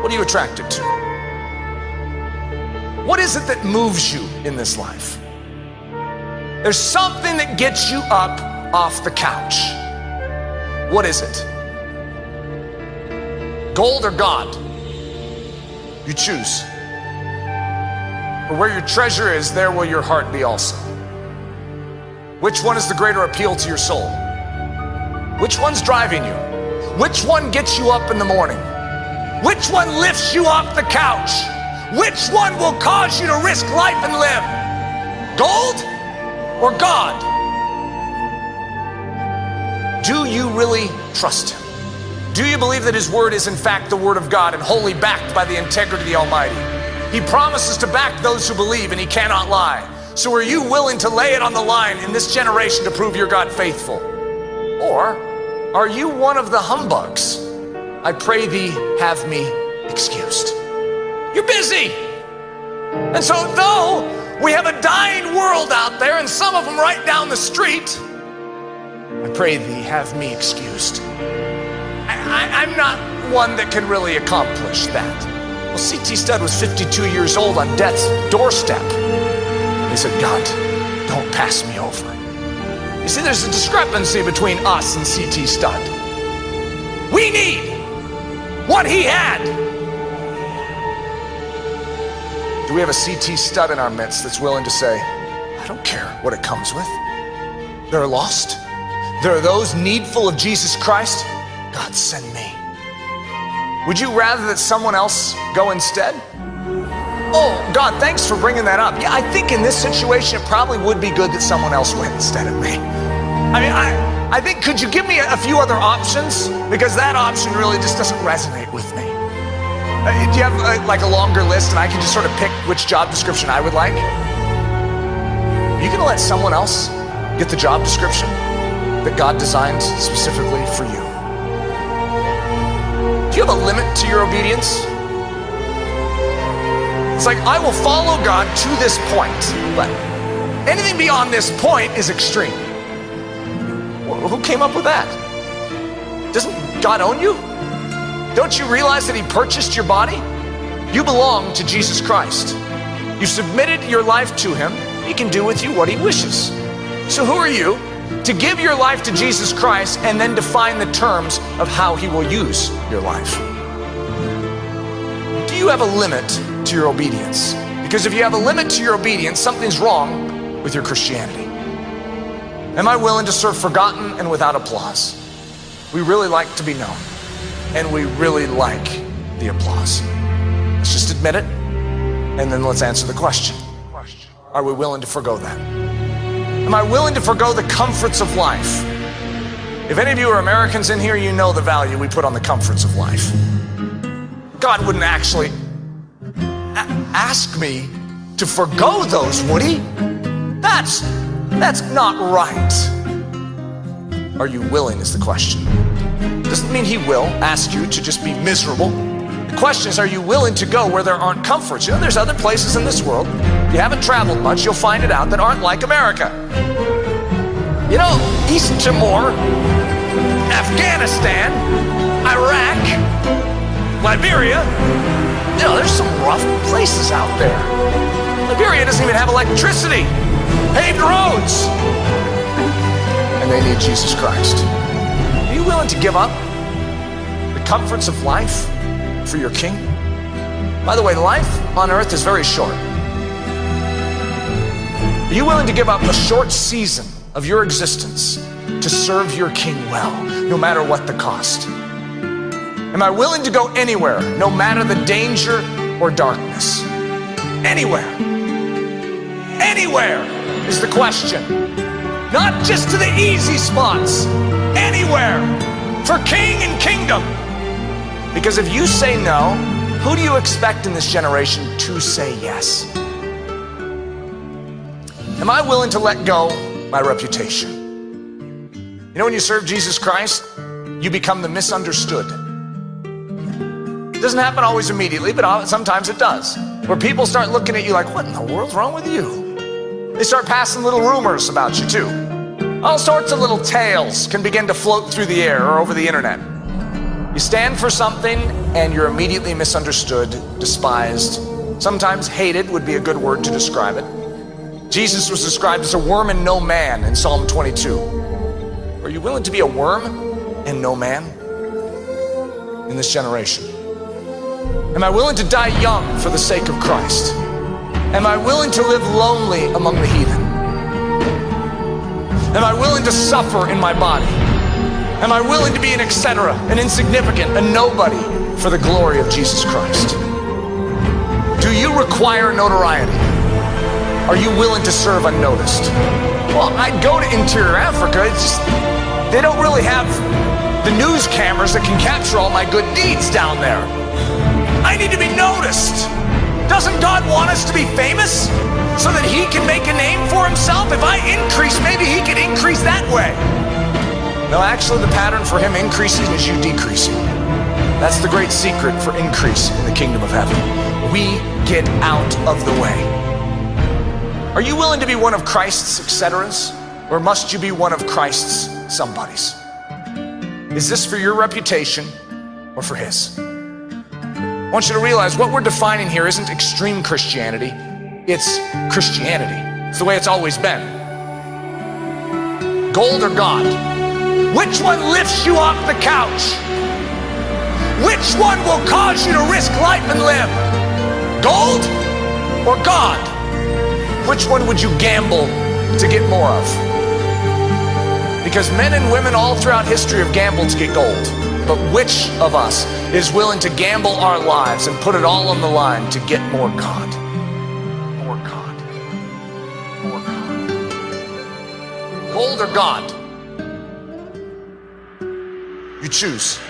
What are you attracted to? What is it that moves you in this life? There's something that gets you up off the couch. What is it? Gold or God? You choose. For where your treasure is, there will your heart be also. Which one is the greater appeal to your soul? Which one's driving you? Which one gets you up in the morning? Which one lifts you off the couch? Which one will cause you to risk life and live? Gold or God? Do you really trust him? Do you believe that his word is in fact the word of God and wholly backed by the integrity of the Almighty? He promises to back those who believe, and he cannot lie. So are you willing to lay it on the line in this generation to prove your God faithful? Or are you one of the humbugs? I pray thee, have me excused. You're busy. And so though we have a dying world out there, and some of them right down the street, I pray thee, have me excused. I'm not one that can really accomplish that. Well, C.T. Studd was 52 years old on death's doorstep. He said, God, don't pass me over. You see, there's a discrepancy between us and C.T. Studd. We need what he had. Do we have a C.T. Studd in our midst that's willing to say, I don't care what it comes with. They're lost. There are those needful of Jesus Christ. God, send me. Would you rather that someone else go instead? Oh, God, thanks for bringing that up. Yeah, I think in this situation, it probably would be good that someone else went instead of me. I mean, I think, could you give me a few other options? Because that option really just doesn't resonate with me. Do you have like a longer list and I can just sort of pick which job description I would like? Are you gonna let someone else get the job description that God designed specifically for you? Do you have a limit to your obedience? It's like, I will follow God to this point, but anything beyond this point is extreme. Who came up with that? Doesn't God own you? Don't you realize that he purchased your body? You belong to Jesus Christ. You submitted your life to him. He can do with you what he wishes. So who are you to give your life to Jesus Christ and then define the terms of how he will use your life? Do you have a limit to your obedience? Because if you have a limit to your obedience, something's wrong with your Christianity. Am I willing to serve forgotten and without applause? We really like to be known, and we really like the applause. Let's just admit it, and then let's answer the question. Are we willing to forgo that? Am I willing to forgo the comforts of life? If any of you are Americans in here, you know the value we put on the comforts of life. God wouldn't actually ask me to forgo those, would he? That's not right. Are you willing is the question. Doesn't mean he will ask you to just be miserable. The question is, are you willing to go where there aren't comforts? You know, there's other places in this world, if you haven't traveled much, you'll find it out, that aren't like America. You know, East Timor, Afghanistan, Iraq, Liberia, you know, there's some rough places out there. Liberia doesn't even have electricity, paved roads, and they need Jesus Christ. Are you willing to give up the comforts of life for your King? By the way, life on earth is very short. Are you willing to give up a short season of your existence to serve your King well, no matter what the cost? Am I willing to go anywhere, no matter the danger or darkness? Anywhere. Anywhere is the question. Not just to the easy spots. Anywhere. For King and kingdom. Because if you say no, who do you expect in this generation to say yes? Am I willing to let go my reputation? You know, when you serve Jesus Christ, you become the misunderstood. It doesn't happen always immediately, but sometimes it does. Where people start looking at you like, what in the world's wrong with you? They start passing little rumors about you too. All sorts of little tales can begin to float through the air or over the internet. You stand for something and you're immediately misunderstood, despised, sometimes hated would be a good word to describe it. Jesus was described as a worm and no man in Psalm 22. Are you willing to be a worm and no man in this generation? Am I willing to die young for the sake of Christ? Am I willing to live lonely among the heathen? Am I willing to suffer in my body? Am I willing to be an etc., an insignificant, a nobody for the glory of Jesus Christ? Do you require notoriety? Are you willing to serve unnoticed? Well, I'd go to interior Africa. It's just, they don't really have the news cameras that can capture all my good deeds down there. I need to be noticed. Doesn't God want us to be famous so that he can make a name for himself? If I increase, maybe he can increase that way. No, actually the pattern for him increasing is you decreasing. That's the great secret for increase in the kingdom of heaven. We get out of the way. Are you willing to be one of Christ's etceteras, or must you be one of Christ's somebodies? Is this for your reputation or for his? I want you to realize what we're defining here isn't extreme Christianity, it's Christianity. It's the way it's always been. Gold or God? Which one lifts you off the couch? Which one will cause you to risk life and limb? Gold or God? Which one would you gamble to get more of? Because men and women all throughout history have gambled to get gold. But which of us is willing to gamble our lives and put it all on the line to get more God? More God. More God. Gold or God? You choose.